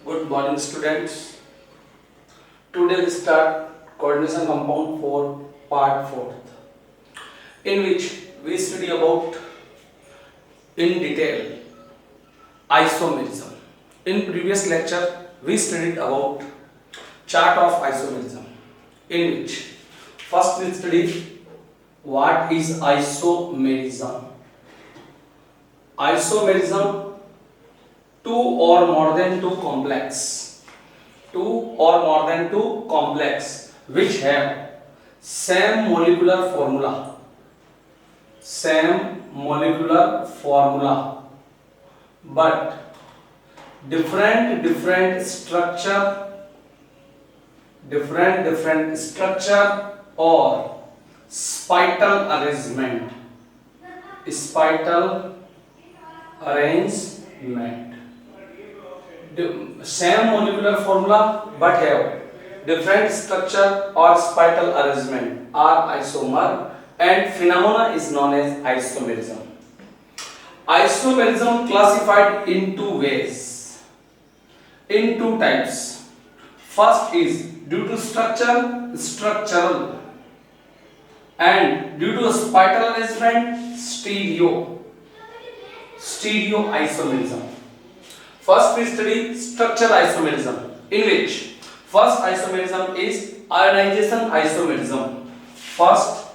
Good morning, students. Today we start coordination compound for part 4, in which we study about in detail isomerism. In previous lecture, we studied about chart of isomerism, in which first we studied what is isomerism. Isomerism, two or more than two complex which have same molecular formula but different structure or spital arrangement. Same molecular formula but have different structure or spital arrangement are isomer, and phenomena is known as isomerism. Isomerism classified in two ways, in two types. First is due to structural, and due to spital arrangement, stereo isomerism. First we study structural isomerism, in which first isomerism is ionization isomerism. First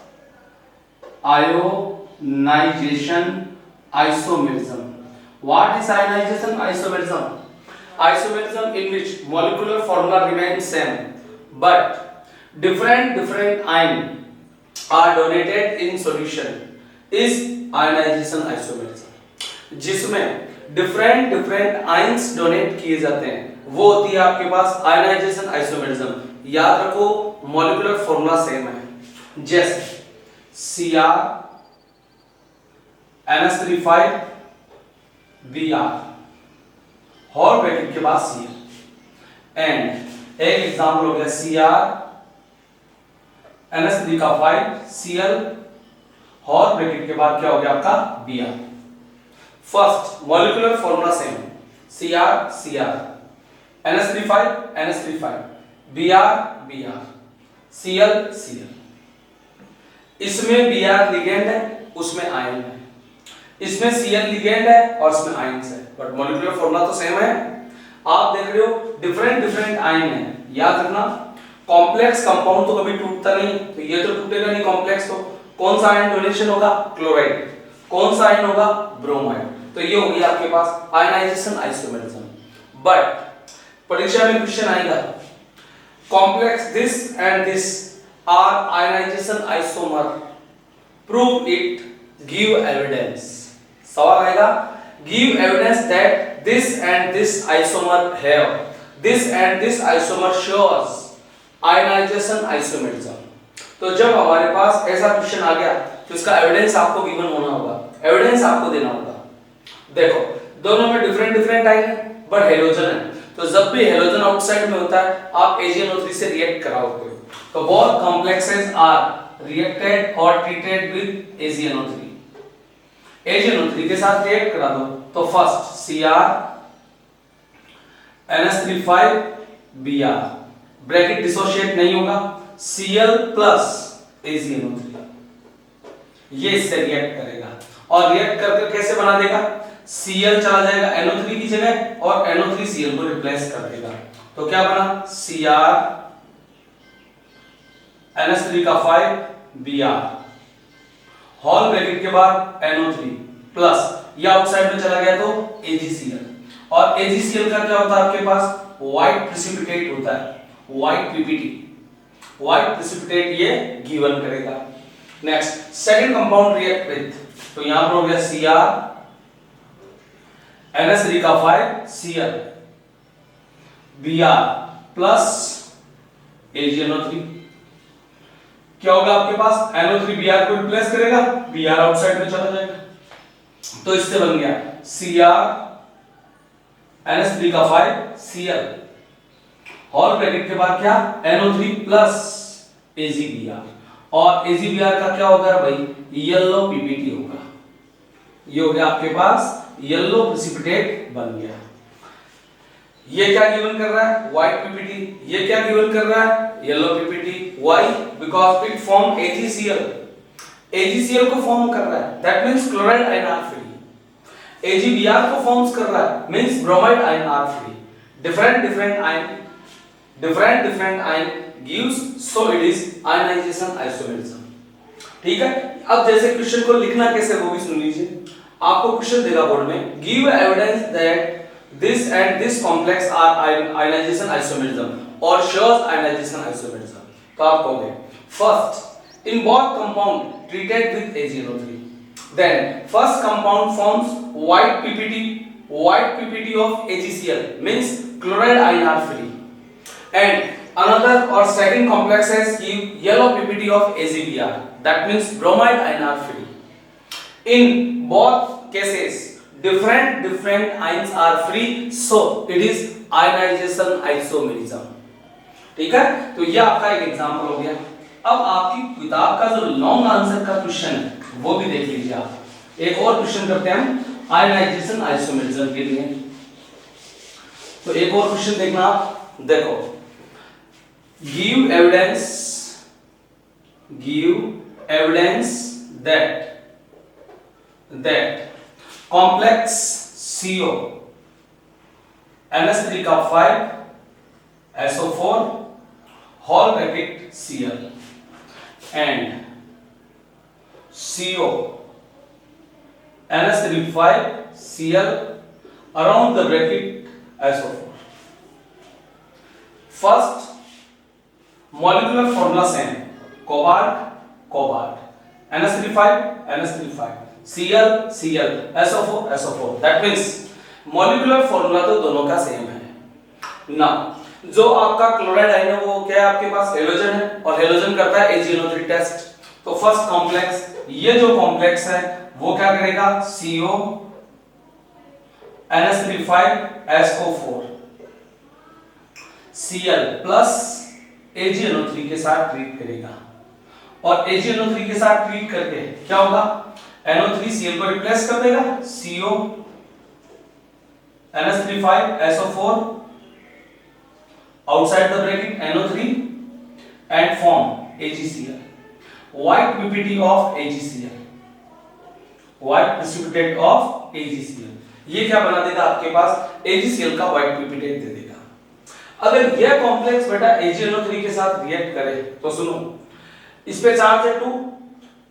ionization isomerism. What is ionization isomerism? Isomerism in which molecular formula remains same but different ion are donated in solution is ionization isomerism. जिसमें different ions donate किए जाते हैं वो होती है आपके पास ionisation isomerism. याद रखो मॉलिक्यूलर फॉर्मूला सेम है, जैसे Cr NH3 Br whole bracket के बाद Cl, एंड एक एग्जांपल हो गया Cr NH3 Cl whole bracket के बाद क्या हो गया आपका Br. First molecular formula same, Cr NH3 Br Cl. इसमें Br लिगेंड है, उसमें आयन है, इसमें Cl लिगेंड है और इसमें आयन है, बट मॉलिक्यूलर फॉर्मूला तो सेम है. आप देख रहे हो डिफरेंट आयन है. याद रखना कॉम्प्लेक्स कंपाउंड तो कभी टूटता नहीं, तो ये तो टूटेगा नहीं कॉम्प्लेक्स. तो कौन सा आयन डोनेशन होगा? क्लोराइड. कौन सा आयन होगा? ब्रोमाइड. तो ये हो गया आपके पास आयनाइजेशन आइसोमेरिज्म. बट परीक्षा में क्वेश्चन आएगा complex this and this are ionization isomer, prove it, give evidence. सवाल आएगा give evidence that this and this isomer have, this and this isomer shows ionization isomerism. तो जब हमारे पास ऐसा क्वेश्चन आ गया तो इसका एविडेंस आपको गिवन होना होगा, एविडेंस आपको देना होगा. देखो दोनों में डिफरेंट आयन है बट हेलोजन है, तो जब भी हेलोजन आउटसाइड में होता है आप AgNO3 से रिएक्ट कराओगे. तो बोथ कॉम्प्लेक्सेस आर रिएक्टेड और ट्रीटेड विद AgNO3. AgNO3 के साथ रिएक्ट करा दो तो first Cr NH3 Br bracket dissociate नहीं होगा, Cl प्लस AgNO3 ये इससे रिएक्ट करेगा और रिएक्ट करके कैसे बना देगा? Cl चला जाएगा NO3 की जगह और NO3 Cl को रिप्लेस कर देगा. तो क्या बना? Cr NH3 Br whole bracket के बाद NO3 प्लस ये आउटसाइड में चला गया तो AgCl, और AgCl का क्या होता है आपके पास? व्हाइट प्रेसिपिटेट होता है, व्हाइट PPT, व्हाइट प्रेसिपिटेट ये गिवन करेगा. Next second compound react with, तो यहां पर हो गया Cr NH3 Cl Br plus AgNO3. क्या होगा आपके पास? NO3 Br को रिप्लेस करेगा, Br आउटसाइड में चला जाएगा. तो इससे बन गया Cr NH3 Cl whole bracket के बाद क्या? NO3 प्लस AgBr, और AgBr का क्या होगा भाई? येलो PPT होगा. ये हो गया आपके पास येलो प्रेसिपिटेट बन गया. ये क्या गिवन कर रहा है, व्हाइट पीपीटी। ये क्या गिवन कर रहा है, yellow PPT. Why, because it form AgCl। AgCl को फॉर्म कर रहा है, that means chloride ion are free. AgBr को फॉर्म्स कर रहा है, means bromide ion are free. different ion gives, so it is ionization isomerism। ठीक है। अब जैसे क्वेश्चन को लिखना कैसे वो भी सुन लीजिए। आपको क्वेश्चन देगा बोर्ड में, give evidence that this and this complex are ionization isomerism or shows ionization isomerism। तो आप कहोगे first in both compound treated with AgNO3, then first compound forms white PPT of AgCl, means chloride ion are free, and another or second complex has give yellow PPT of AgBr, that means bromide ion are free। In both cases different ions are free, so it is ionization isomerism। ठीक है, तो ये आपका एक example हो गया। अब आपकी किताब का जो लॉन्ग आंसर का क्वेश्चन है वो भी देख लीजिए आप। एक और क्वेश्चन करते हैं हम आयनाइजेशन आइसोमेरिज्म के लिए। तो एक और क्वेश्चन देखना आप, देखो, give evidence that complex CO NH3 का 5 SO4 whole bracket Cl and CO NH3 5 Cl around the bracket SO4। first molecular formula same, cobalt NH3 5 Cl SO4 that means molecular formula तो दोनों का same है ना। जो आपका chloride ion है वो क्या है, आपके पास हेलोजन है और हेलोजन करता है AgNO3 टेस्ट। तो फर्स्ट कॉम्प्लेक्स, ये जो कॉम्प्लेक्स है वो क्या करेगा, CO NH3 5 SO4 Cl plus AgNO3 के साथ ट्रीट करेगा, और AgNO3 के साथ ट्रीट करके क्या होगा, NO3 Cl को रिप्लेस कर देगा, CO NH3 5 SO4 outside the bracket NO3 and form AgCl, white PPT of AgCl, white precipitate of AgCl। ये क्या बना देगा आपके पास, AgCl का white precipitate दे देगा। अगर यह कॉम्प्लेक्स बेटा AgNO3 के साथ रिएक्ट करे तो सुनो, इस पे चार्ज है 2,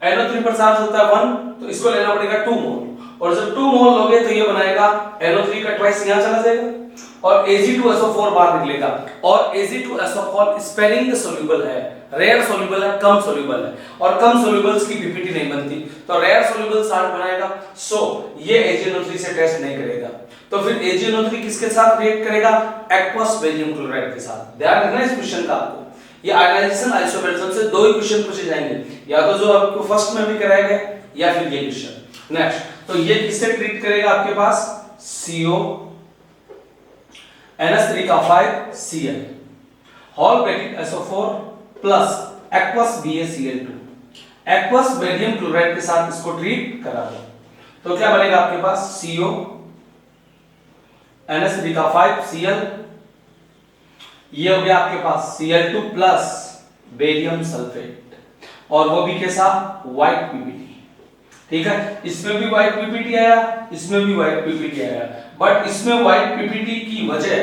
NO3 पर चार्ज होता है 1, तो इसको लेना पड़ेगा 2 मोल, और जब 2 मोल लोगे तो ये बनाएगा NO3 का ट्वाइस यहां चला जाएगा और Ag2SO4 बाहर निकलेगा। और Ag2SO4 स्पेरिंग सोल्यूबल है, रेयर सोल्यूबल है, कम सोल्यूबल है, और कम सोल्यूबल्स की पीपीटी नहीं बनती, तो रेयर सोल्यूबल साल्ट बनाएगा। सो ये AgNO3 से टेस्ट नहीं करेगा, तो फिर AgNO3 किसके साथ रिएक्ट करेगा, एक्वस बेरियम क्लोराइड के साथ। ध्यान रखना इस क्वेश्चन का आपको, ये आयनाइजेशन आइसोमेरिज्म से दो ही क्वेश्चन पूछे जाएंगे, या तो जो आपको फर्स्ट में भी कराया गया या फिर ये क्वेश्चन। नेक्स्ट, तो ये किससे ट्रीट करेगा, आपके पास CO NH3 का 5 Cl whole bracket SO4 plus aqueous BaCl2, aqueous barium chloride के साथ इसको ट्रीट करा दो, तो क्या बनेगा आपके पास CO NH3 का 5 Cl, ये हो गया आपके पास Cl2 प्लस बेरियम सल्फेट, और वो भी कैसा, व्हाइट पीपीटी। ठीक है, इसमें भी व्हाइट पीपीटी आया, इसमें भी व्हाइट पीपीटी आया, बट इसमें व्हाइट पीपीटी की वजह,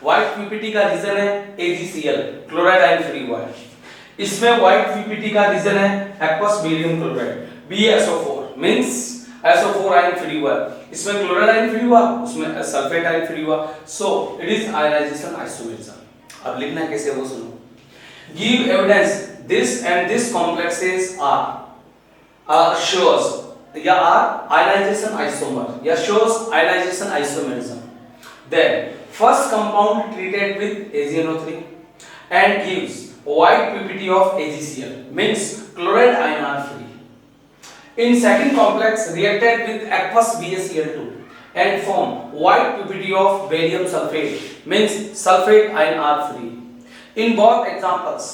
व्हाइट पीपीटी का रीजन है AgCl, क्लोराइड आयन फ्री हुआ है। इसमें व्हाइट पीपीटी का रीजन है aqueous barium chloride BaSO4, means SO4 ion free हुआ, इसमें क्लोराइड आयन फ्री हुआ, उसमें सल्फेट आयन फ्री हुआ। So it is ionization isomerism. अब लिखना कैसे वो सुनो, give evidence this and this complexes are shows या are ionization isomer या shows ionization isomerism, then first compound treated with AgNO3 and gives white PPT of AgCl, means chloride ion are free. In second complex reacted with aqueous BaCl2 and form white PPT of barium sulfate, means sulfate ion are free. In both examples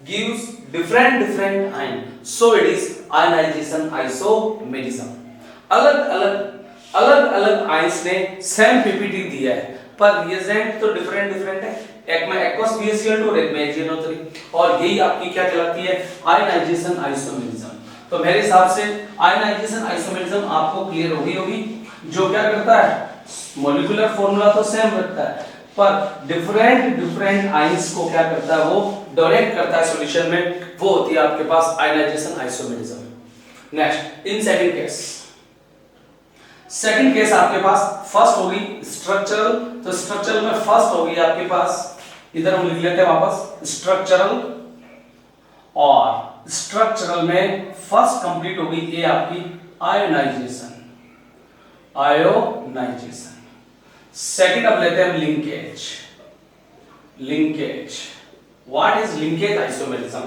gives different ion, so it is ionization isomerism। अलग अलग ions ने same PPT दिया है, पर reagent तो different different है, एक में aqueous BaCl2 और एक में AgNO3, और यही आपकी क्या कहलाती है, आयनाइजेशन आइसोमेरिज्म। तो मेरे हिसाब से आयनाइजेशन आइसोमेरिज्म आपको क्लियर होगी, जो क्या करता है, मॉलिक्यूलर फॉर्मूला तो सेम रखता है पर डिफरेंट आयंस को क्या करता है, वो डोनेट करता है सॉल्यूशन में, वो होती है आपके पास ionisation isomerism. Next, in second case आपके पास फर्स्ट होगी स्ट्रक्चरल, तो स्ट्रक्चरल में फर्स्ट होगी आपके पास, इधर हम लिख लेते हैं वापस स्ट्रक्चरल, और स्ट्रक्चरल में फर्स्ट कंप्लीट होगी ये आपकी आयोनाइजेशन, सेकंड अब लेते हैं हम linkage. What is linkage isomerism?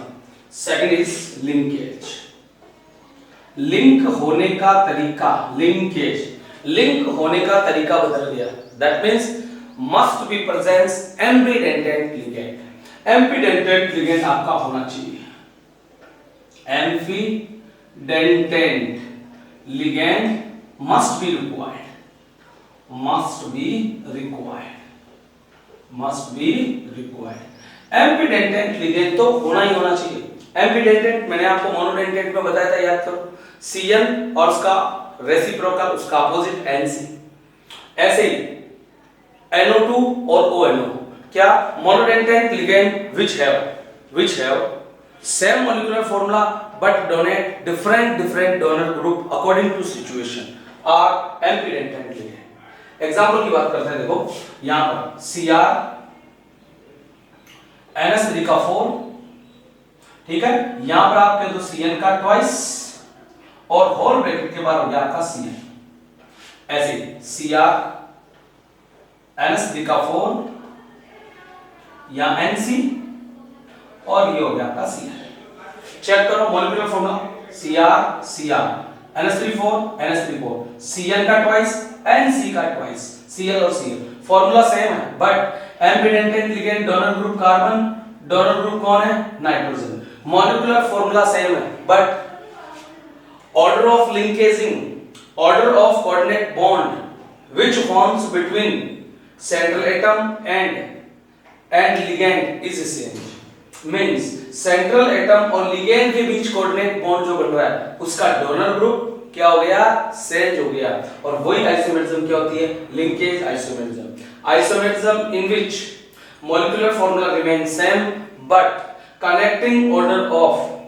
Second is linkage, link होने का तरीका, लिंक होने का तरीका बदल गया, that means must be presence ambidentate ligand, ambidentate ligand आपका होना चाहिए, ambidentate ligand must be required, ambidentate ligand तो होना ही होना चाहिए। एम्फीडेंटेंट मैंने आपको मोनोडेंटेंट में बताया था, याद करो, Cn और उसका रेसिप्रोकल, उसका अपोजिट Nc, ऐसे ही NO2 और ONO, क्या मोनोडेंटेंट ligand which have same molecular formula but donate different donor group according to situation are ambidentant ligand। Example की बात करते हैं, देखो यहां पर Cr NH3 का 4, ठीक है, यहां पर आप कह दो Cn का ट्वाइस और होल ब्रैकेट के बाद हो गया आपका Cn, ऐसे Cr NH3 का 4 या Nc और ये हो गया आपका Cn। चेक करो molecular formula, Cr NH3 NH3 Cn का ट्वाइस Nc का ट्वाइस, Cl और Cl फॉर्मूला सेम है, but ambidentate ligand donor group carbon, donor group कौन है, नाइट्रोजन, मॉलिक्यूलर फॉर्मूला सेम है, but order of linkaging, order of coordinate bond which forms between central atom and ligand is same, means central atom और ligand के बीच coordinate bond जो बन रहा है उसका डोनर ग्रुप क्या हो गया, चेंज हो गया, और वही आइसोमेरिज्म क्या होती है, linkage isomerism in which molecular formula remains same but connecting order of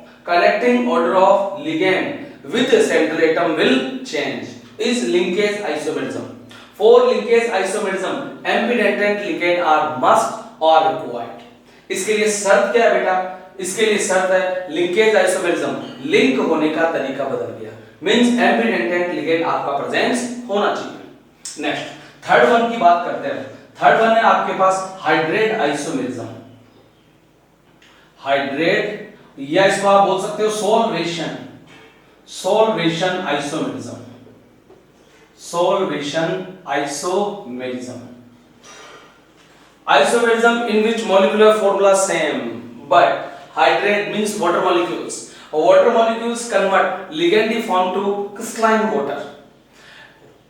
ligand with the central atom will change is linkage isomerism। For linkage isomerism ambidentant ligand are must or required। इसके लिए शर्त क्या है बेटा, इसके लिए शर्त है लिंकेज आइसोमेरिज्म, लिंक होने का तरीका बदल गया, मींस एम्फीडेंटेंट लिगेंड आपका प्रेजेंस होना चाहिए। नेक्स्ट थर्ड वन की बात करते हैं, थर्ड वन है आपके पास हाइड्रेट आइसोमेरिज्म, हाइड्रेट या इसको आप बोल सकते हो solution isomerism, isomerism in which molecular formula same but hydrate means water molecules convert ligand form to crystalline water।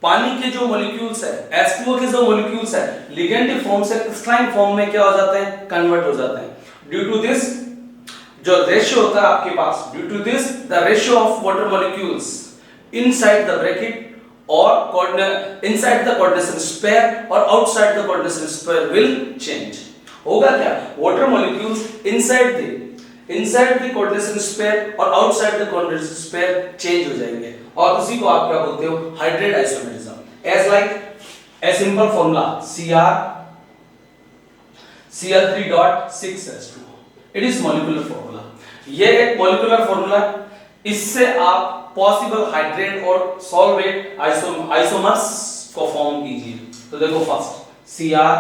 पानी के जो मॉलिक्यूल्स है, H2O के जो मॉलिक्यूल्स है, लिगेंड फॉर्म से क्रिस्टलाइन फॉर्म में क्या हो जाते हैं, कन्वर्ट हो जाते हैं। ड्यू टू दिस जो रेशियो होता है आपके पास, due to this the ratio of water molecules inside the bracket और इनसाइड द कोऑर्डिनेशन स्फीयर और outside the coordination sphere will change. होगा क्या, water molecules inside the coordination sphere और outside the coordination sphere change हो जाएंगे, और उसी को आप क्या बोलते हो, hydrate isomerism. As like a simple formula Cl3.6H2, it is molecular formula, ये एक मॉलिक्यूलर फॉर्मूला, इससे आप पॉसिबल हाइड्रेट और सॉल्वेट आइसोमर्स को फॉर्म कीजिए। तो देखो first Cr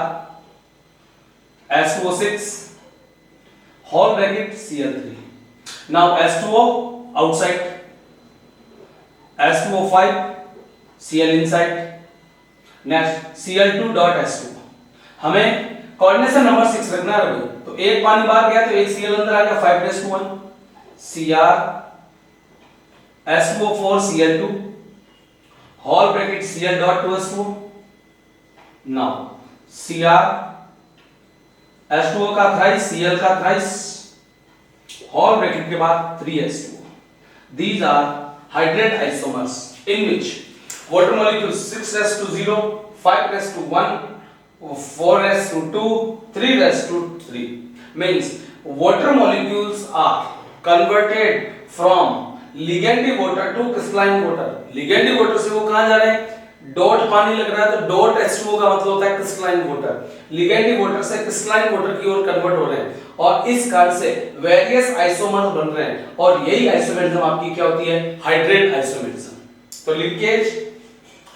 whole bracket Cl3, now H2O outside, H2O5 Cl inside, next Cl2.H2, हमें कोऑर्डिनेशन नंबर 6 रखना है भाई, तो एक पानी बाहर गया तो एक Cl अंदर आ गया, 5:1 Cr H2O4 Cl2 whole bracket Cl.2H4, now Cr, H2O का थ्राइस, Cl का थ्राइस, होल ब्रैकेट के बाद 3H2O. These are hydrate isomers in which water molecules 6s to 0, 5s to 1, 4s to 2, 3s to 3 means water molecules are converted from ligandi water to crystalline water. ligandi water से वो कहाँ जा रहे हैं? Dot पानी लग रहा है तो डॉट H2O का मतलब होता है क्रिस्टलाइन वाटर. ligandi water से क्रिस्टलाइन वाटर की ओर कन्वर्ट हो रहे हैं और इस कारण से वेरियस आइसोमर्स बन रहे हैं और यही आइसोमेरिज्म आपकी क्या होती है? Hydrate isomerism. तो लिंकेज,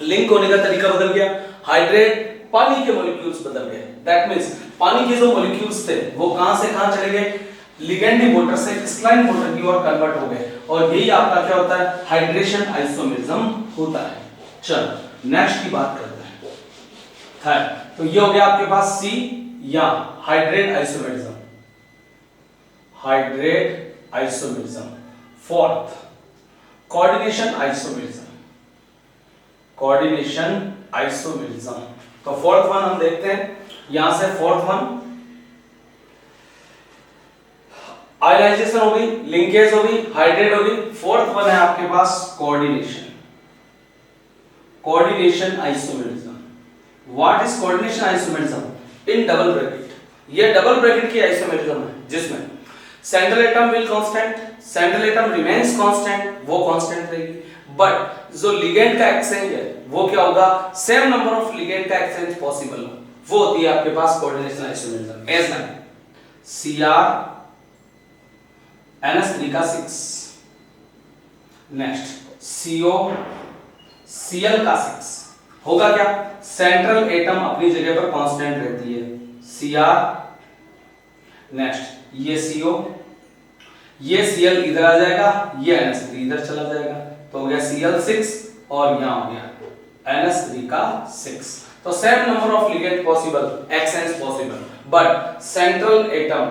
लिंक होने का तरीका बदल गया. हाइड्रेट, पानी के मॉलिक्यूल्स बदल गए. दैट मींस पानी के जो मॉलिक्यूल्स थे वो कहां से कहां चले गए? लिगेंडी वाटर से क्रिस्टलाइन वाटर की ओर कन्वर्ट हो गए और यही आपका क्या होता है? हाइड्रेशन आइसोमेरिज्म होता है. चलो नेक्स्ट की बात करते हैं. थर्ड, तो ये हो गया आपके पास सी या hydrate isomerism. Hydrate isomerism. Fourth, coordination isomerism. Coordination isomerism. तो फोर्थ वन हम देखते हैं. यहां से फोर्थ वन आयनाइजेशन होगी, लिंकेज होगी, हाइड्रेट होगी. फोर्थ वन है आपके पास coordination. Coordination isomerism. What is coordination isomerism? In double bracket. ये डबल ब्रैकेट की आइसोमेरिज्म है जिसमें central atom will constant, central atom remains constant, वो कांस्टेंट रहेगी. बट जो लिगेंड का एक्सचेंज है वो क्या होगा? सेम नंबर ऑफ लिगेंड का एक्सचेंज पॉसिबल हो, वो होती है आपके पास coordination isomerism. As like Cr NH3 का 6, नेक्स्ट CO Cl का 6. होगा क्या? सेंट्रल एटम अपनी जगह पर कांस्टेंट रहती है Cr. नेक्स्ट ये CO, ये Cl इधर आ जाएगा, ये NH3 इधर चला जाएगा तो हो गया Cl6 और यहां हो गया NH3 का 6. तो same number of ligand possible, exchange possible, but central atom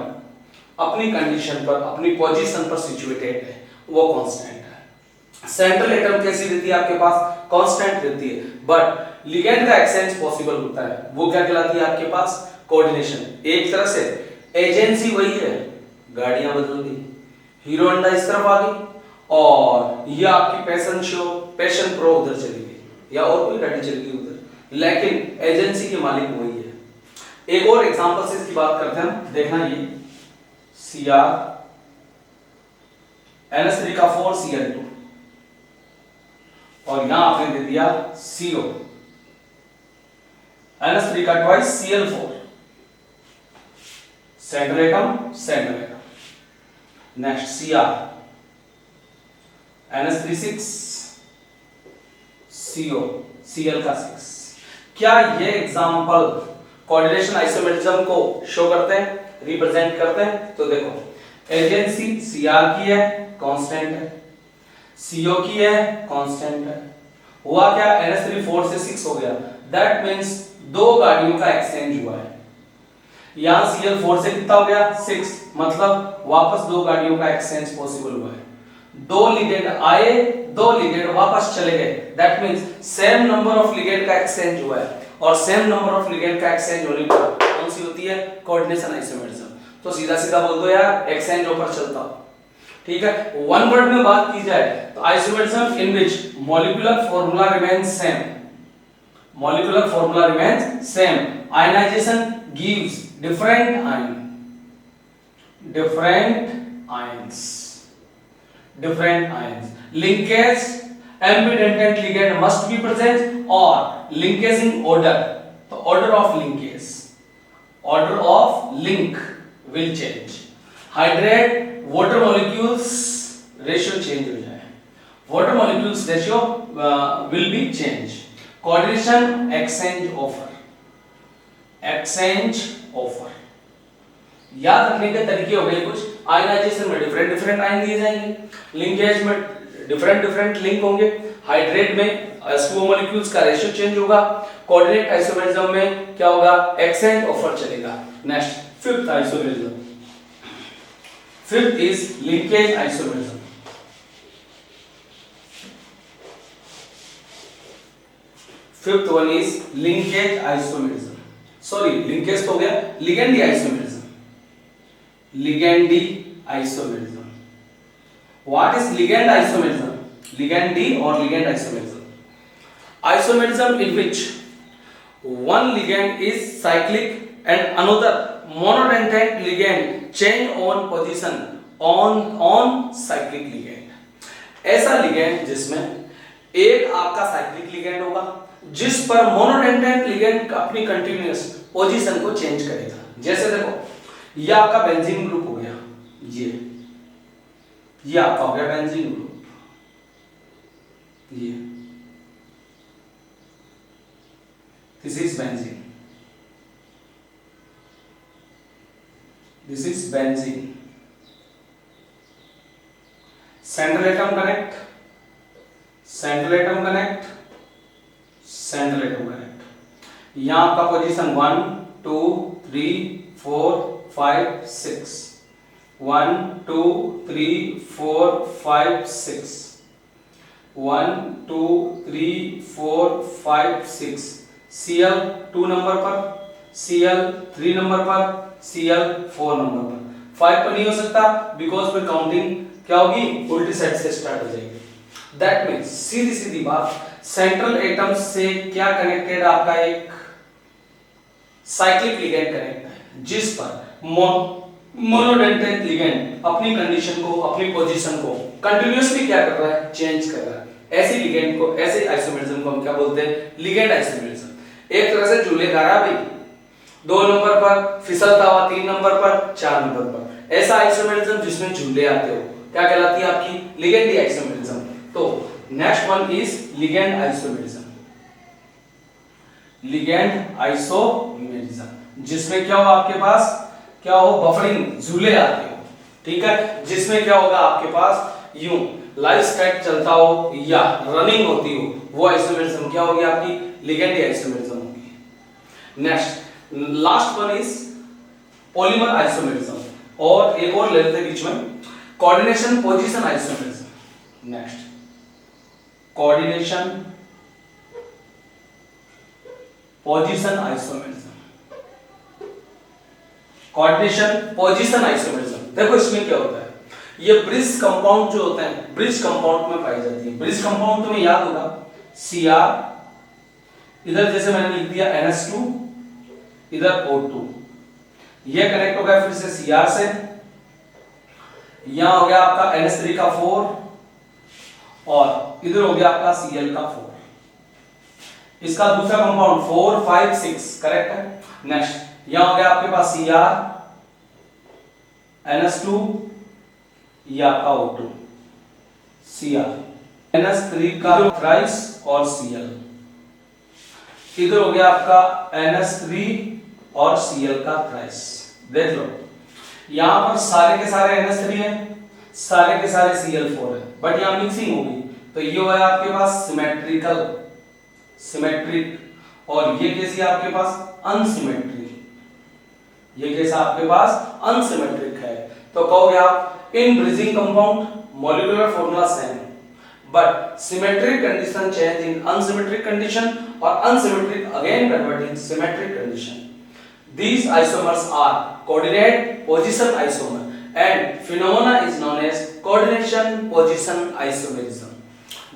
अपनी कंडीशन पर, अपनी पोजीशन पर सिचुएटेड है, वो कांस्टेंट है. सेंट्रल एटम कैसी रहती है आपके पास? कांस्टेंट रहती है, बट लिगेंड का एक्सचेंज पॉसिबल होता है, वो क्या कहलाती है आपके पास? कोऑर्डिनेशन. एक तरह से एजेंसी वही है, गाड़ियां बदल गई, हीरो होंडा इस तरफ आ गई और ये आपकी पैशन शो, पैशन प्रो उधर चली गई या और कोई गाड़ी चली गई उधर, लेकिन एजेंसी के मालिक वही है. एक और एग्जांपल से इसकी बात करते हैं, देखना ये Cr NH3 का 4 Cl2 और यहां आपने दे दिया CO NH3 का twice Cl4. Central atom, central atom. Next Cr NH3 6 CO Cl का 6. क्या ये एग्जांपल कोऑर्डिनेशन आइसोमेरिज्म को शो करते हैं, रिप्रेजेंट करते हैं? तो देखो एजेंसी Cr की है, कांस्टेंट है, CO की है, कांस्टेंट है. हुआ क्या? NH3 4 से 6 हो गया. दैट मींस दो गाड़ियों का एक्सचेंज हुआ है. यहां Cl 4 से कितना हो गया? 6, मतलब वापस दो गाड़ियों का एक्सचेंज पॉसिबल हुआ है. दो लिगेंड आए, दो लिगेंड वापस चले गए. That means same number of ligand का एक्सचेंज हुआ है और सेम नंबर ऑफ लिगेंड का एक्सचेंज होने पर कौन सी होती है? Coordination isomerism. तो सीधा सीधा बोल दो यार, एक्सचेंज ऊपर चलता हो. ठीक है. वन वर्ड में बात की जाए तो isomerism in which molecular formula remains same. Molecular formula remains same. Ionization gives different ions. Linkage, ambidendant ligand must be present or linkaging order. The order of linkage, order of link will change. Hydrate, water molecules ratio change हो जाए. Water molecules ratio will be changed. Coordination, exchange offer. Exchange offer. याद रखने के तरीके हो गए कुछ. Ionization में डिफरेंट डिफरेंट आयन दिए जाएंगे, लिंकेज में डिफरेंट डिफरेंट लिंक होंगे, हाइड्रेट में H2O मॉलिक्यूल्स का रेशियो चेंज होगा, कोऑर्डिनेट आइसोमेरिज्म में क्या होगा? एक्सचेंज ऑफर चलेगा. Next fifth isomerism. Fifth is linkage isomerism. Fifth one is linkage isomerism. Sorry linkage तो हो गया, लिगेंडी आइसोमेरिज्म, लिगेंडी isomerism. What is ligand isomerism? लिगेंडी और ligand isomerism, isomerism in which one ligand is cyclic and another monodentate ligand change on position on cyclic ligand। ऐसा ligand जिसमें एक आपका cyclic ligand होगा जिस पर monodentate ligand अपनी कंटिन्यूअस पोजीशन को चेंज करेगा। जैसे देखो ये आपका बेंजीन ग्रुप हो गया, ये आपका हो गया बेंजीन ग्रुप, ये this is benzene, this is benzene, central atom connect, central atom connect, central atom connect। यहां आपका पोजीशन 1 2 3 4 5 6, 1 2 3 4 5 6, 1 2 3 4 5 6, Cl 2 नंबर पर, Cl 3 नंबर पर, Cl 4 नंबर पर, 5 पर नहीं हो सकता बिकॉज फिर काउंटिंग क्या होगी, उल्टी साइड से स्टार्ट हो जाएगी। दैट मीन्स सीधी सीधी बात, सेंट्रल एटम से क्या कनेक्टेड आपका एक साइक्लिक लिगेंड कनेक्ट है जिस पर मोनोडेंटेट लिगेंड अपनी कंडीशन को, अपनी पोजीशन को कंटिन्यूअसली क्या कर रहा है, चेंज कर रहा है। ऐसी लिगेंड को, ऐसे आइसोमेरिज्म को हम क्या बोलते हैं, लिगेंड आइसोमेरिज्म। एक तरह से झूले गा रहा भाई, 2 नंबर पर फिसलता हुआ, 3 नंबर पर, 4 नंबर पर, ऐसा आइसोमेरिज्म जिसमें झूले आते हो क्या कहलाती है आपकी, लिगेंडी आइसोमेरिज्म। तो next one is ligand isomerism, ligand isomerism जिसमें क्या हो आपके पास, क्या हो, बफरिंग, झूले आते हो, ठीक है, जिसमें क्या होगा आपके पास यूं लाइफ स्टेट चलता हो या रनिंग होती हो, वो आइसोमेरिज्म क्या होगी आपकी, लिगेंडी आइसोमेरिज्म होगी। Next last one is polymer isomerism, और एक और ले लेते हैं बीच में, coordination position isomerism. Next coordination position isomerism, coordination position isomerism. देखो इसमें क्या होता है, ये ब्रिज कंपाउंड जो होते हैं, ब्रिज कंपाउंड में पाई जाती है। ब्रिज कंपाउंड तुम्हें याद होगा, Cr, इधर जैसे मैंने लिख दिया NH2, इधर O2, ये कनेक्ट हो गया फिर से Cr से, यहां हो गया आपका NH3 का 4 और इधर हो गया आपका Cl का 4। इसका दूसरा कंपाउंड 4 5 6 करेक्ट है। नेक्स्ट यहां हो गया आपके पास Cr, NH2, ये आपका O2, Cr, NH3 का थ्राइस और Cl, इधर हो गया आपका NH3 और Cl का थ्राइस। देख लो यहां पर सारे के सारे NH3 है, सारे के सारे Cl4 है, बट यहां मिक्सिंग होगी तो ये हो गया आपके पास सिमेट्रिकल, सिमेट्रिक, और ये कैसी है आपके पास, अनसिमेट्रिक, ये कैसा आपके पास अनसिमेट्रिक है। तो कहोगे आप इन bridging compound molecular formula same but symmetric condition change in unsymmetric condition or unsymmetric again convert in symmetric condition. These isomers are coordinate position isomer and phenomena is known as coordination position isomerism,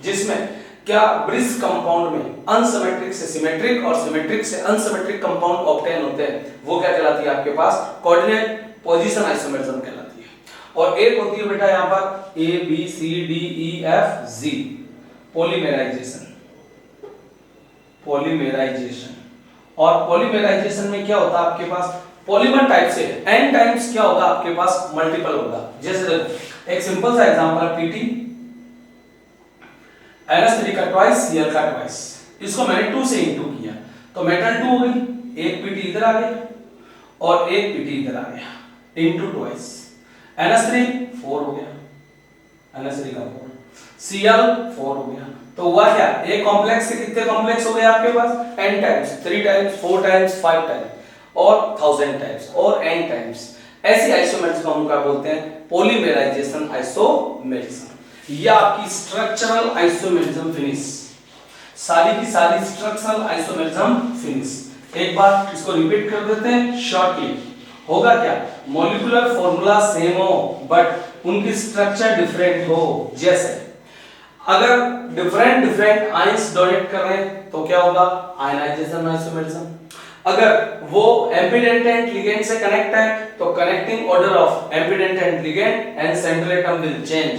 जिसमें क्या bridge compound में unsymmetric से symmetric और symmetric से unsymmetric compound obtain होते हैं, वो क्या कहलाती है आपके पास, कोऑर्डिनेट पोजीशन आइसोमेरिज्म कहलाती है। और एक होती है बेटा यहां पर A B C D E F G, polymerization, polymerization, और पॉलीमेराइजेशन में क्या होता है आपके पास, पॉलीमर टाइप से n टाइम्स क्या होगा आपके पास, मल्टीपल होगा। जैसे देखो एक सिंपल सा एग्जांपल है PT, NH3 का ट्वाइस, Cl का ट्वाइस, इसको मैंने 2 से इंटू किया तो मेटल 2 हो गई, एक PT इधर आ गया और एक PT इधर आ गया, इंटू ट्वाइस, NH3 4 हो गया, NH3 का 4, Cl 4 हो गया। तो हुआ क्या, एक कॉम्प्लेक्स से कितने कॉम्प्लेक्स हो गए आपके पास, n times, 3 times, 4 times, 5 times और 1000 टाइम्स और n टाइम्स। ऐसी आइसोमेरिज्म को हम क्या बोलते हैं, पॉलीमेराइजेशन आइसोमेरिज्म। ये आपकी स्ट्रक्चरल आइसोमेरिज्म फिनिश, सारी की सारी स्ट्रक्चरल आइसोमेरिज्म फिनिश। एक बार इसको रिपीट कर देते हैं शॉर्टली। होगा क्या, मॉलिक्यूलर फॉर्मूला सेम हो बट उनकी स्ट्रक्चर डिफरेंट हो। जैसे अगर डिफरेंट आयंस डोनेट कर रहे हैं तो क्या होगा, आयनाइजेशन आइसोमेरिज्म। अगर वो एम्पीडेंट एंड लिगेंड से कनेक्ट है तो connecting order of ambidentate ligand and central atom will change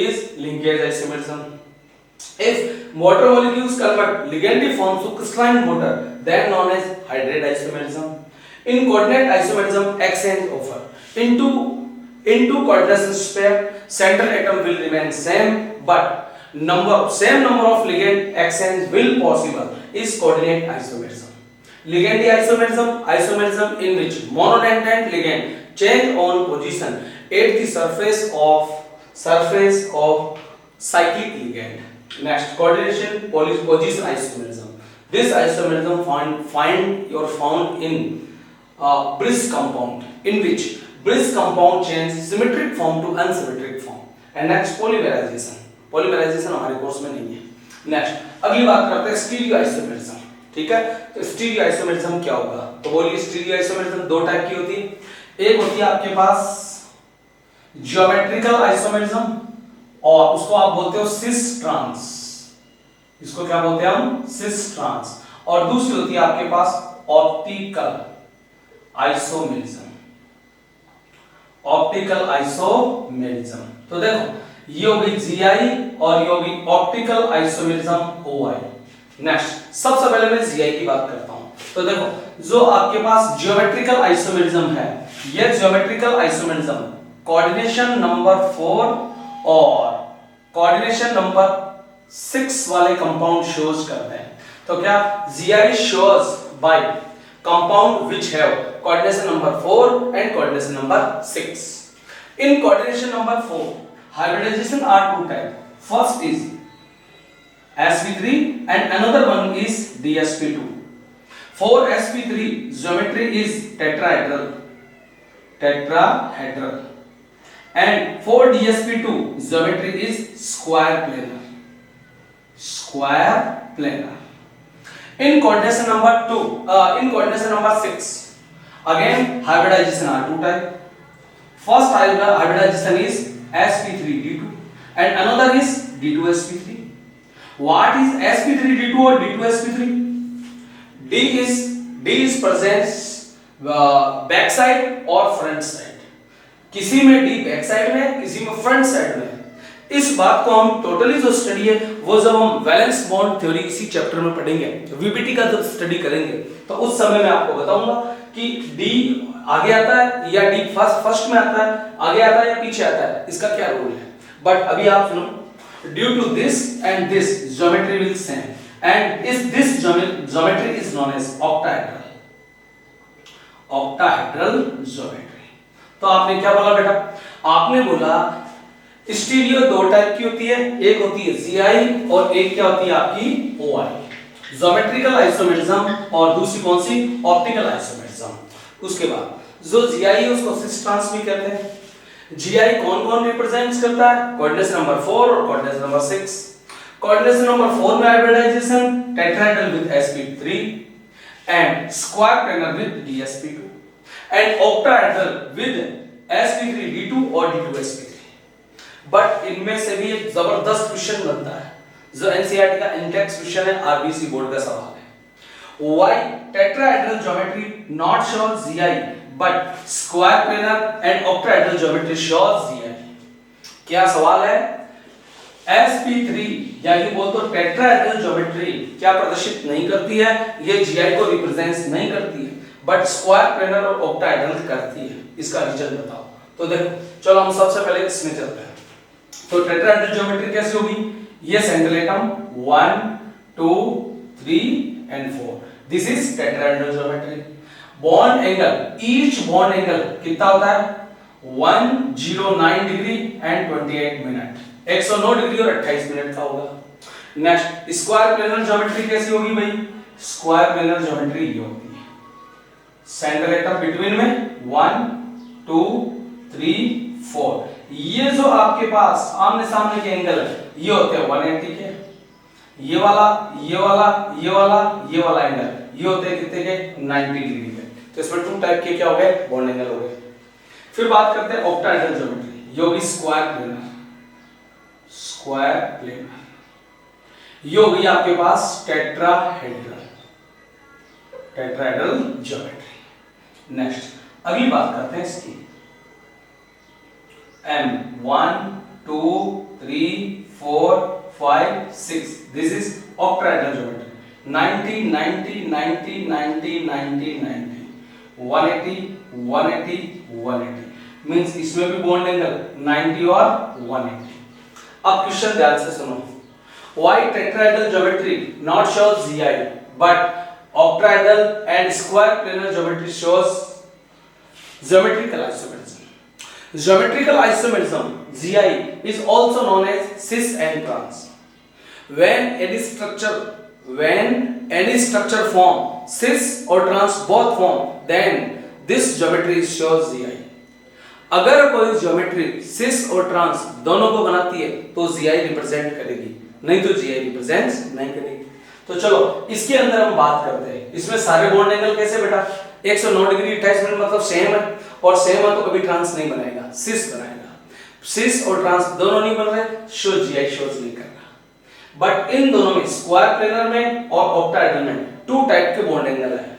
is linkage isomerism. If water molecules convert ligand forms to crystalline water, then known as hydrate isomerism. In coordinate isomerism, exchange occur. Into coordination pair, central atom will remain same, but same number of ligand exchange will possible is coordinate isomerism. Ligand isomerism in which monodentate ligand change on position at the surface of cyclic ligand. Next, coordination position isomerism. This isomerism found in bridge compound, in which bridge compound change symmetric form to unsymmetric form. And next, polymerization. Polymerization हमारे course में नहीं है. Next, अगली बात करते हैं stereo isomerism. ठीक है, तो स्टीरियो आइसोमेरिज्म क्या होगा? तो बोलिए, स्टीरियो आइसोमेरिज्म दो टाइप की होती है. एक होती है आपके पास ज्योमेट्रिकल आइसोमेरिज्म और उसको आप बोलते हो सिस ट्रांस. इसको क्या बोलते हैं हम? Cis trans. और दूसरी होती है आपके पास ऑप्टिकल आइसोमेरिज्म. Optical isomerism. तो देखो, ये होगी जीआई और ये होगी ऑप्टिकल आइसोमेरिज्म ओआई. नेक्स्ट, सबसे पहले मैं जीआई की बात करता हूं. तो देखो, जो आपके पास ज्योमेट्रिकल आइसोमेरिज्म है, ये ज्योमेट्रिकल आइसोमेरिज्म कोऑर्डिनेशन नंबर 4 और कोऑर्डिनेशन नंबर 6 वाले कंपाउंड शोज करते हैं. तो क्या, GI shows by compound which have coordination number 4 and coordination number 6. In coordination number 4, hybridization are two type. First is sp3 and another one is dsp2. For sp3, geometry is tetrahedral. And for dsp2, geometry is square planar. In coordination number 6, again hybridization are two type. First hybridization is sp3d2 and another is d2sp3. What is sp3d2 or d2sp3? D is present back side और front side. किसी में D back side में, किसी में front side में. इस बात को हम टोटली जो स्टडी है वो जब हम वैलेंस बॉन्ड थ्योरी इसी चैप्टर में पढ़ेंगे, वीबीटी का जब स्टडी करेंगे तो उस समय मैं आपको बताऊंगा कि D आगे आता है या D फर्स्ट में आता है, आगे आता है या पीछे आता है, इसका क्या रोल है. बट अभी आप सुनो, due to this and this geometry will same and this geometry is known as octahedral geometry. तो आपने क्या बोला बेटा? आपने बोला स्टीरियो दो टाइप की होती है, एक होती है जीआई और एक क्या होती है आपकी ओआई. ज्योमेट्रिकल आइसोमेरिज्म और दूसरी कौन सी? Optical isomerism. उसके बाद जो जीआई है उसको सिस ट्रांस भी कहते हैं. जीआई कौन-कौन रिप्रेजेंट्स करता है? कोऑर्डिनेशन नंबर 4 और कोऑर्डिनेशन नंबर 6. कोऑर्डिनेशन नंबर 4 में hybridization tetrahedral with sp3 and square planar with dsp2 and octahedral with sp3d2 और d2sp3. बट इनमें से भी एक जबरदस्त क्वेश्चन बनता है जो एनसीईआरटी का इंटेक्स क्वेश्चन है, आरबीसी बोर्ड का सवाल है. Why tetrahedral geometry not shows GI but square planar and octahedral geometry shows GI? क्या सवाल है? sp3 या ये बोल तो टेट्राहेड्रल ज्योमेट्री क्या प्रदर्शित नहीं करती है, ये GI को रिप्रेजेंट नहीं करती है, बट स्क्वायर प्लेनर और ऑक्टाहेड्रल करती है. इसका रीजन बताओ. तो देखो, चलो हम सबसे पहले इसमें चलते हैं. तो टेट्राहेड्रल ज्योमेट्री कैसी होगी? ये central atom 1 2 3 and 4. This is tetrahedral geometry. Bond angle, each bond angle कितना होता है? 109 डिग्री एंड 28 मिनट. 109 डिग्री और 28 मिनट का होगा. नेक्स्ट, स्क्वायर प्लेनर ज्योमेट्री कैसी होगी भाई? स्क्वायर प्लेनर ज्योमेट्री ये होगी. सेंट्रल एटम बिटवीन में 1 2 3 4. ये जो आपके पास आमने सामने के एंगल है ये होते हैं 180 के. ये वाला एंगल ये होते हैं कितने के 90 डिग्री के। तो इसमें टू टाइप के क्या हो गए बॉन्ड एंगल हो गए। फिर बात करते हैं ऑक्टाहेड्रल ज्योमेट्री, ये होगी स्क्वायर प्लेनर, स्क्वायर प्लेनर। ये होगी आपके पास टेट्राहेड्रल, टेट्राहेड्रल ज्योमेट्री। नेक्स्ट अगली बात करते हैं इसकी M 1 2 3 4 5 6, this is octahedral geometry। 90 90 90 90 90 90 180 180 180 means इसमें भी बॉन्ड एंगल 90 और 180। अब क्वेश्चन ध्यान से सुनो, why tetrahedral geometry not shows GI but octahedral and square planar geometry shows geometrical isomerism? Geometrical isomerism GI is also known as cis and trans. When any structure form cis or trans both form, then this geometry shows GI. अगर कोई geometry सिस और trans दोनों को बनाती है तो GI represent करेगी, नहीं तो GI रिप्रेजेंट नहीं करेगी। तो चलो इसके अंदर हम बात करते हैं, इसमें सारे बॉन्ड एंगल कैसे बेटा 109 डिग्री 28 मिनट मतलब सेम है, और सेम है तो कभी ट्रांस नहीं बनाएगा, सिस बनाएगा। सिस और ट्रांस दोनों नहीं बन रहे, शो GI शोज नहीं कर रहा। बट इन दोनों में स्क्वायर प्लेनर में और ऑक्टाहेड्रल में टू टाइप के बॉन्ड एंगल है।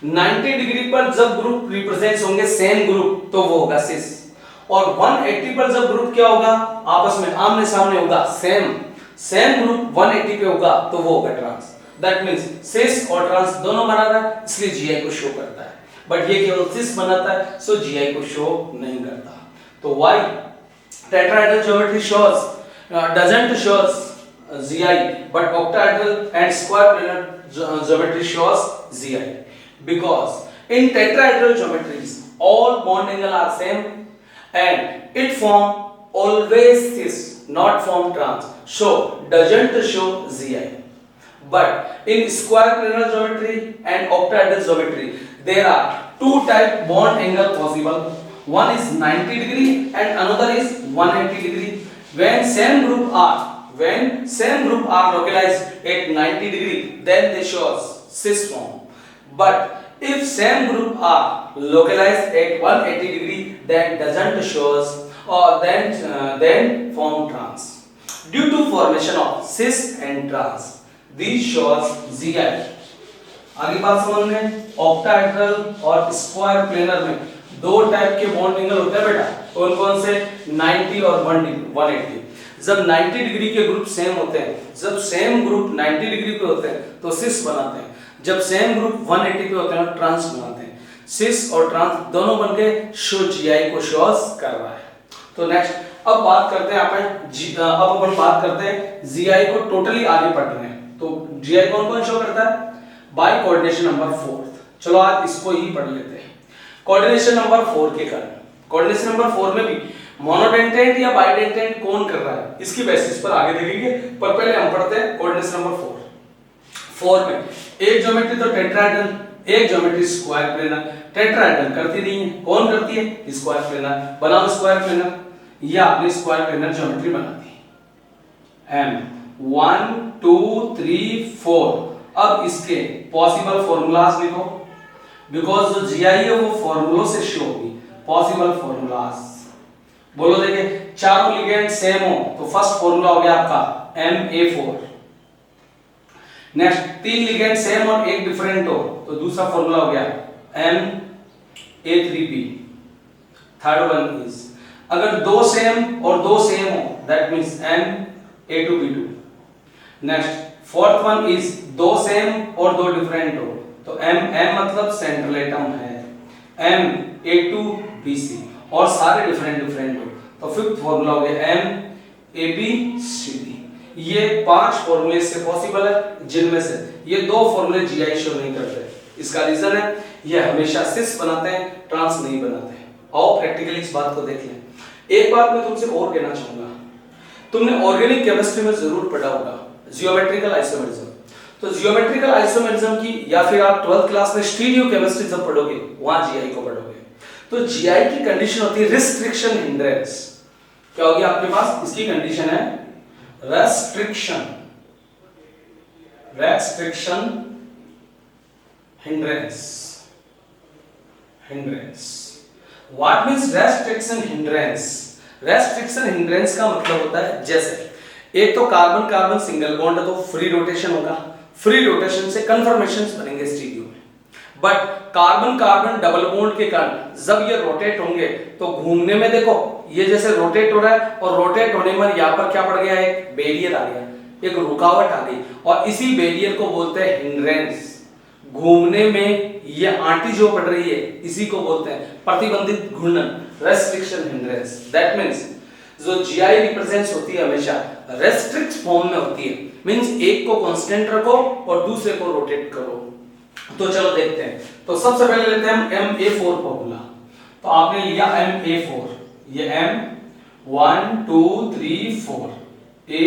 90 डिग्री पर जब ग्रुप रिप्रेजेंट्स होंगे सेम ग्रुप तो वो होगा सिस, और 180 पर जब ग्रुप क्या होगा आपस में आमने सामने होगा सेम ग्रुप 180 पे होगा तो वो होगा ट्रांस। दैट मींस सिस और ट्रांस दोनों बना रहा है इसलिए GI को शो करता है, बट ये केवल सिस बनाता है सो GI को शो नहीं करता। तो why tetrahedral geometry doesn't shows GI but octahedral and square planar geometry shows GI? Because in tetrahedral geometries all bond angle are same and it form always cis not form trans, so doesn't show GI. But in square planar geometry and octahedral geometry there are two type bond angle possible, one is 90 degree and another is 180 degree. When same group are localized at 90 degree then they shows cis form, but if same group are localized at 180 degree then doesn't shows or then form trans. Due to formation of cis and trans these shows GI। आगे बात समझ में, octahedral और square planar में दो type के bond angle होते हैं बेटा, कौन कौन से 90 और 180। जब 90 डिग्री के ग्रुप सेम होते हैं, जब सेम ग्रुप 90 डिग्री पे होते हैं तो सिस बनाते हैं, जब सेम ग्रुप 180 पे होते हैं ट्रांस बनाते हैं। सिस और ट्रांस दोनों बनके शो GI को शोस कर रहा है। तो नेक्स्ट अब बात करते हैं अपन बात करते हैं GI को टोटली आगे पढ़ रहे हैं, तो GI कौन कौन शो करता है बाय कोऑर्डिनेशन नंबर 4। चलो आज इसको ही पढ़ लेते हैं। कोऑर्डिनेशन नंबर 4 के कारण, कोऑर्डिनेशन नंबर 4 में भी मोनोडेंटेट या बाइडेंटेट कौन कर रहा है इसकी बेसिस पर आगे देखेंगे, पर पहले हम पढ़ते हैं कोऑर्डिनेशन नंबर 4 में एक ज्योमेट्री तो टेट्राहेड्रल, एक ज्योमेट्री स्क्वायर प्लेनर। टेट्राहेड्रल करती नहीं है, कौन करती है स्क्वायर प्लेनर। बनाओ स्क्वायर प्लेनर, ये आपने स्क्वायर प्लेनर ज्योमेट्री बनाती है M 1 2 3 4। अब इसके पॉसिबल फॉर्मूलाज लिखो, बिकॉज जो GI है वो फॉर्मूलों से शो होगी। पॉसिबल फॉर्मूलाज बोलो, देखिए चारों लिगेंड सेम हो तो फर्स्ट फॉर्मूला हो गया आपका MA4। नेक्स्ट तीन लिगेंड सेम और एक डिफरेंट हो तो दूसरा फॉर्मूला हो गया MA3P। थर्ड वन इज अगर दो सेम और दो सेम हो that means MA2P2। Next fourth one is दो सेम और दो डिफरेंट हो तो M मतलब सेंट्रल एटम है, MA2BC, और सारे डिफरेंट हो तो फिफ्थ फॉर्मूला हो गया MABCD। ये 5 फॉर्मूले से पॉसिबल है, जिनमें से ये दो फॉर्मूले GI शो नहीं करते। इसका रीजन है ये हमेशा सिस बनाते हैं, ट्रांस नहीं बनाते हैं। आओ प्रैक्टिकली इस बात को देख लें। एक बात मैं तुमसे और कहना चाहूंगा, तुमने ऑर्गेनिक केमिस्ट्री में जरूर पढ़ा होगा जियोमेट्रिकल आइसोमेरिज्म। तो जियोमेट्रिकल आइसोमेरिज्म की या फिर आप 12th क्लास में स्टीरियो केमिस्ट्री जब पढ़ोगे वहां GI को पढ़ोगे। तो GI की कंडीशन होती है रिस्ट्रिक्शन हिंड्रेंस। क्या होगी आपके पास, इसकी कंडीशन है restriction hindrance, hindrance. What means restriction hindrance? Restriction hindrance का मतलब होता है जैसे एक तो कार्बन कार्बन सिंगल बॉन्ड है तो फ्री रोटेशन होगा, फ्री रोटेशन से कन्फर्मेशंस बनेंगे स्टीरियो में। But carbon carbon double bond के कारण जब ये रोटेट होंगे तो घूमने में देखो ये जैसे रोटेट हो रहा है और रोटेट होने में यहाँ पर क्या पड़ गया, एक बैरियर आ गया, एक रुकावट आ गई और इसी बैरियर को बोलते हैं हिंड्रेंस। घूमने में ये आंटी जो पड़ रही है इसी को बोलते हैं प्रतिबंधित घूर्णन, रेस्ट्रिक्शन हिंड्रेंस। दैट मींस जो जीआई रिप्रेजेंट्स होती है हमेशा रेस्ट्रिक्ट फॉर्म में होती है, मींस एक को कांस्टेंट रखो और दूसरे को रोटेट करो। तो चलो देखते हैं। तो सबसे पहले लेते हैं हम Ma4 फॉर्मूला। तो आपने लिया Ma4, ये M 1 2 3 4 A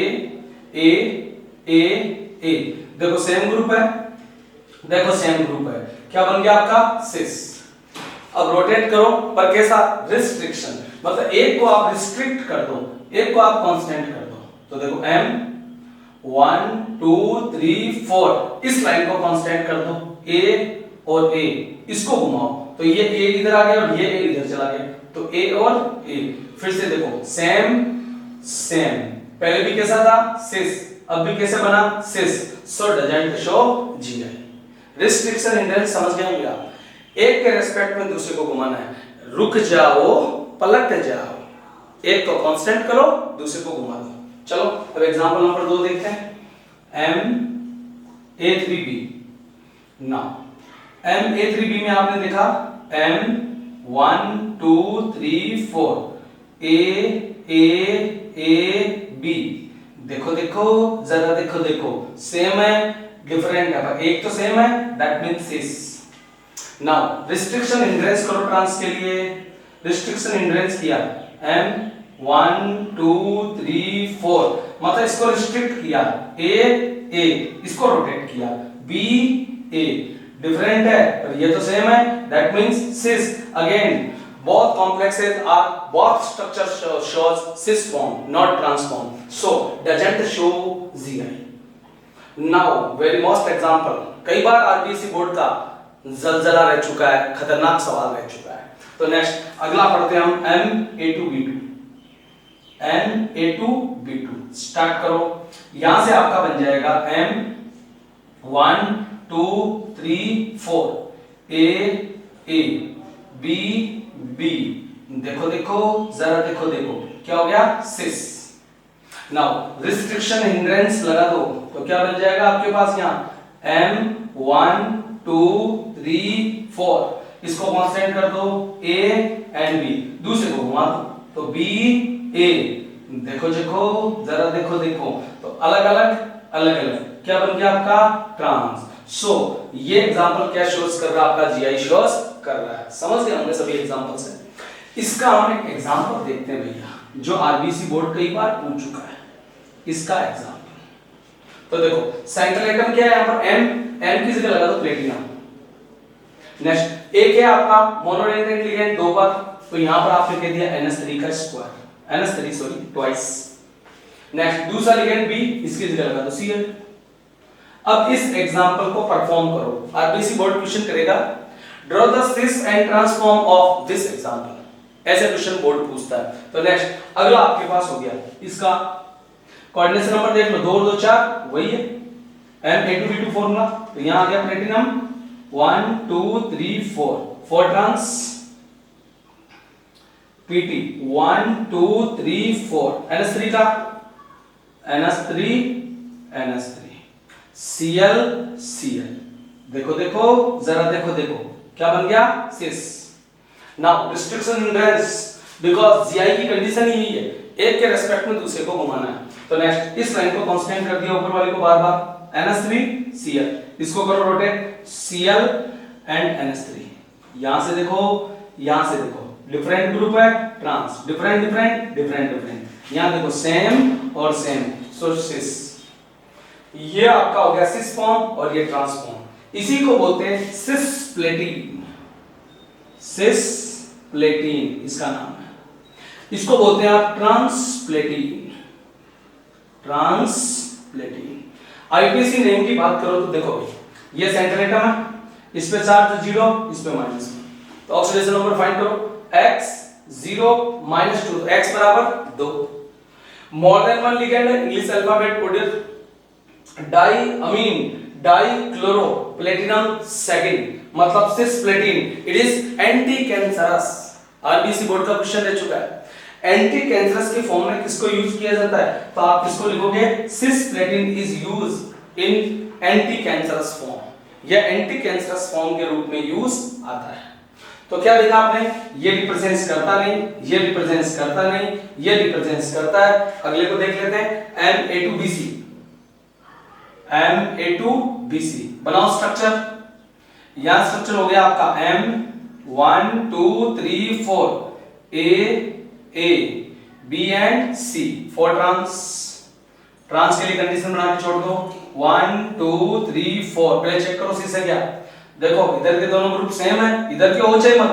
देखो सेम ग्रुप है, देखो सेम ग्रुप है, क्या बन गया आपका सिस। अब रोटेट करो पर कैसा, रिस्ट्रिक्शन, मतलब एक को आप रिस्ट्रिक्ट कर दो, एक को आप कांस्टेंट कर दो। तो देखो M 1 2 3 4 इस लाइन को कांस्टेंट कर दो, A और A इसको घुमाओ तो ये A इधर आ गया और ये A इधर चला गया, तो A और A फिर से देखो सेम सेम, पहले भी कैसा था सिस, अब भी कैसे बना cis, so doesn't show GI. Restriction hindrance समझ गए होंगे आप, एक के रेस्पेक्ट में दूसरे को घुमाना है, रुक जाओ पलट जाओ, एक को कांस्टेंट करो दूसरे को घुमा दो। चलो अब एग्जांपल नंबर 2 देखते हैं। Ma3b। नाउ Ma3b में आपने देखा M 1 2 3 4 A देखो देखो जरा देखो देखो सेम है डिफरेंट है, पर एक तो सेम है, that means cis. Now restriction hindrance करो ट्रांस के लिए, रिस्ट्रिक्शन हिंड्रेंस किया M 1 2 3 4 मतलब इसको रिस्ट्रिक्ट किया, A इसको रोटेट किया, B A डिफरेंट है पर ये तो सेम है, that means cis. Again both complexes are both structures shows cis form not trans form, so doesn't show GI. Now very most example, कई बार आरबीसी बोर्ड का जलजला रह चुका है, खतरनाक सवाल रह चुका है। तो नेक्स्ट अगला पढ़ते हैं हम Ma2b2 स्टार्ट करो, यहां से आपका बन जाएगा M 1 2 3 4 A B देखो देखो जरा देखो देखो क्या हो गया सिस। नाउ रिस्ट्रिक्शन हिंड्रेंस लगा दो तो क्या बन जाएगा आपके पास यहाँ M 1 2 3 4 इसको कांस्टेंट कर दो A एंड B, दूसरे को घुमा दो तो B A देखो देखो जरा देखो देखो, तो अलग अलग क्या बन गया आपका ट्रांस। सो ये एग्जांपल क्या शोस कर रहा है आपका जीआई शोस कर रहा है। समझ गए होंगे सभी एग्जांपल से। इसका हम एक एग्जांपल देखते हैं भैया जो आरबीसी बोर्ड कई बार पूछ चुका है, इसका एग्जांपल। तो देखो सेंट्रल एटम क्या है यहाँ पर M की जगह लगा दो प्लेटिनम। नेक्स्ट एक है आपका मोनोडेंड्रेट लिगेंड 2 बार, तो यहाँ पर आपने कह दिया NH3 का square, NH3 sorry twice. Next दूसरा लिगेंड B, इसकी जगह लगा दो Cl। अब इस एग्जांपल को परफॉर्म करो, आरबीसी बोर्ड क्वेश्चन करेगा draw the cis and transform of this example, ऐसे क्वेश्चन बोर्ड पूछता है। तो नेक्स्ट अगला आपके पास हो गया इसका कोऑर्डिनेशन नंबर देख लो 2 और 2 4 वही है Ma2b2 फॉर्मूला। तो यहां आ गया प्लेटिनम 1 2 3 4 ट्रांस Pt 1 2 3 4 NH3 का NH3 Cl देखो देखो जरा देखो देखो क्या बन गया cis. Now restriction hindrance because GI की कंडीशन ही है, एक के रेस्पेक्ट में दूसरे को घुमाना है। तो नेक्स्ट इस लाइन को कांस्टेंट कर दिया ऊपर वाले को बार बार NH3 Cl, इसको करो रोटेट Cl एंड NH3, यहां से देखो डिफरेंट ग्रुप है ट्रांस, डिफरेंट यहां देखो सेम और सेम, सो सिस। ये आपका हो गया सिस फॉर्म और ये ट्रांस फॉर्म, इसी को बोलते हैं सिस प्लेटीन इसका नाम है। इसको बोलते हैं आप ट्रांसप्लेटीन। आईपीसी नेम की बात करो तो देखो भाई ये सेंट्रल एटम है, इस पे चार्ज 0, इस पे -1। तो ऑक्सीडेशन नंबर फाइंड करो, x 0 -2, तो x बराबर 2। मोर देन वन लिगेंड है, English alphabet coded dichloro platinum second, मतलब cisplatin, it is anti cancerous. RBC board का क्वेश्चन रह चुका है। एंटी कैंसरस के फॉर्म में किसको यूज किया जाता है, तो आप किसको लिखोगे, cisplatin is used in anti cancerous form, या एंटी कैंसरस फॉर्म के रूप में यूज आता है। तो क्या लिखा आपने, ये रिप्रेजेंट्स करता नहीं, ये रिप्रेजेंट्स करता नहीं, ये रिप्रेजेंट्स करता है। अगले को देख लेते हैं, Na2BC, Na2BC बनाओ स्ट्रक्चर। यहां स्ट्रक्चर हो गया आपका M 1 2 3 4 A B and C, 4 trans के लिए कंडीशन बना के छोड़ दो, 1 2 3 4। पहले चेक करो सी से क्या, देखो इधर के दोनों ग्रुप सेम है, इधर के हो चाहे मत,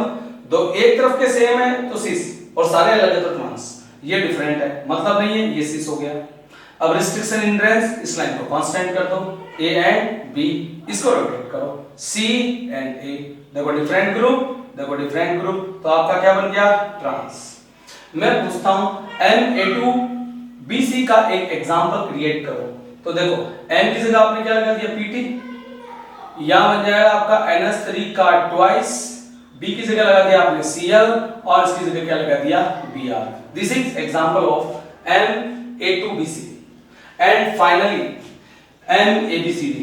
दो एक तरफ के सेम है तो सिस, और सारे अलग है तो ट्रांस, ये डिफरेंट है मतलब नहीं है, ये सिस हो गया। अब रिस्ट्रिक्शन हिंड्रेंस, इस लाइन को कांस्टेंट कर दो, A एंड B, इसको रोटेट करो, C एंड A, देखो डिफरेंट ग्रुप, तो आपका क्या बन गया, ट्रांस। मैं पूछता हूं Na2BC का एक एग्जांपल क्रिएट करो, तो देखो M की जगह आपने क्या लगा दिया, PT, यहां बन जाएगा आपका NH3 का ट्वाइस, B की जगह लगा दिया आपने Cl, और इसकी जगह क्या लगा दिया, Br। This is example of Na2BC। And finally MABCD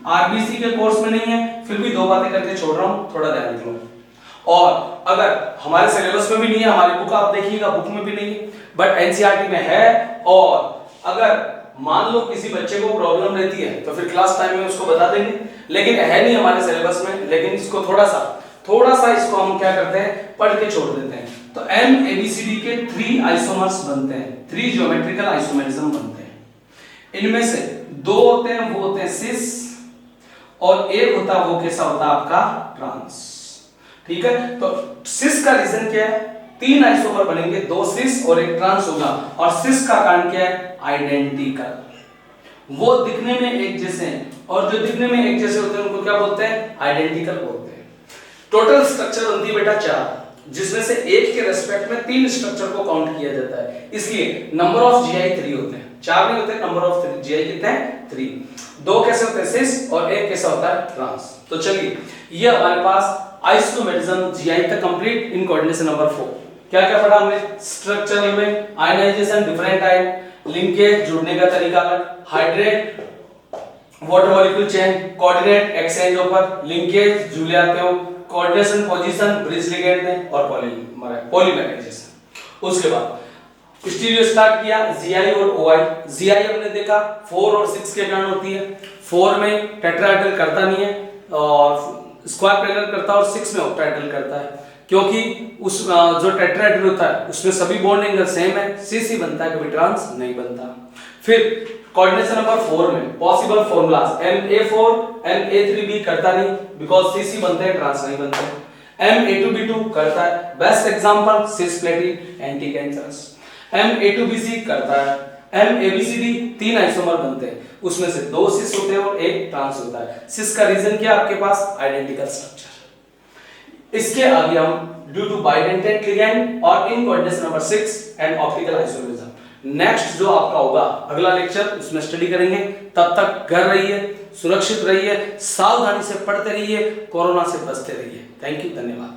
RBC के कोर्स में नहीं है, फिर भी दो बातें करके छोड़ रहा हूं, थोड़ा ध्यान रखो। और अगर हमारे सिलेबस में भी नहीं है, हमारी बुक आप देखिएगा, बुक में भी नहीं है, बट एनसीईआरटी में है, और अगर मान लो किसी बच्चे को प्रॉब्लम रहती है तो फिर क्लास टाइम में उसको बता देंगे, लेकिन है नहीं हमारे सिलेबस में, लेकिन इसको थोड़ा सा इसको हम क्या करते हैं, पढ़ के छोड़ देते हैं। तो MABCD के 3 आइसोमर्स बनते हैं, 3 ज्योमेट्रिकल आइसोमेरिज्म बनते हैं। इनमें से 2 होते हैं, वो होते हैं सिस, और एक होता वो कैसा होता है आपका, ट्रांस। ठीक है, तो सिस का रीजन क्या है, 3 आइसोमर बनेंगे, 2 सिस और एक ट्रांस होगा, और सिस का कारण क्या है, आइडेंटिकल, वो दिखने में एक जैसे हैं, और जो दिखने में एक जैसे होते हैं उनको क्या बोलते हैं, आइडेंटिकल बोलते हैं। टोटल स्ट्रक्चर बनती है बेटा 4, जिसमें से एक के रेस्पेक्ट में 3 स्ट्रक्चर को काउंट किया जाता है, इसलिए नंबर ऑफ जीआई 3 होते हैं, 4 नहीं होते, नंबर ऑफ जीआई कितने हैं, 3। 2 कैसे होते हैं, सिस, और एक कैसा होता है, ट्रांस। तो चलिए, ये हमारे पास आइसोमेरिज्म जीआई तक कंप्लीट इन कोऑर्डिनेशन नंबर 4। क्या क्या पढ़ा हमने, स्ट्रक्चर में आयनाइजेशन, डिफरेंट आयन, लिंकेज, जुड़ने का तरीका अलग, hydrate, water molecule chain, coordinate exchange over, linkage, जुड़ जाते हो, कोऑर्डिनेशन पोजीशन, ब्रिज लिगेंड में, और पॉलीमराइजेशन। उसके बाद स्टीरियो स्टार्ट किया, जीआई और ओआई। जीआई हमने देखा 4 और 6 के कारण होती है, 4 में टेट्राहेड्रल करता नहीं है, और स्क्वायर पैरेलल करता है, और 6 में ऑक्टाहेड्रल करता है, क्योंकि उस जो टेट्राहेड्रल होता है उसमें सभी बॉन्ड एंगल सेम है, सिस ही बनता है, कभी ट्रांस नहीं बनता। फिर कोऑर्डिनेशन नंबर 4 में पॉसिबल फार्मूलाज, Na4 Na3B करता नहीं, बिकॉज़ सीसी बनते हैं, ट्रांस नहीं बनते। Ma2B2 करता है, बेस्ट एग्जांपल सिस प्लेटिन, एंटी कैंसरस। Ma2BC करता है, MABCD 3 आइसोमर बनते हैं, उसमें से 2 सिस होते हैं और एक ट्रांस होता है। सिस का रीजन क्या आपके पास, आइडेंटिकल स्ट्रक्चर। इसके आगे हम ड्यू टू बाइडेंटेंट लिगेंड और in coordination number 6 and optical isomerism, next जो आपका होगा अगला लेक्चर, उसमें स्टडी करेंगे। तब तक घर रहिए, सुरक्षित रहिए, सावधानी से पढ़ते रहिए, कोरोना से बचते रहिए। थैंक यू, धन्यवाद।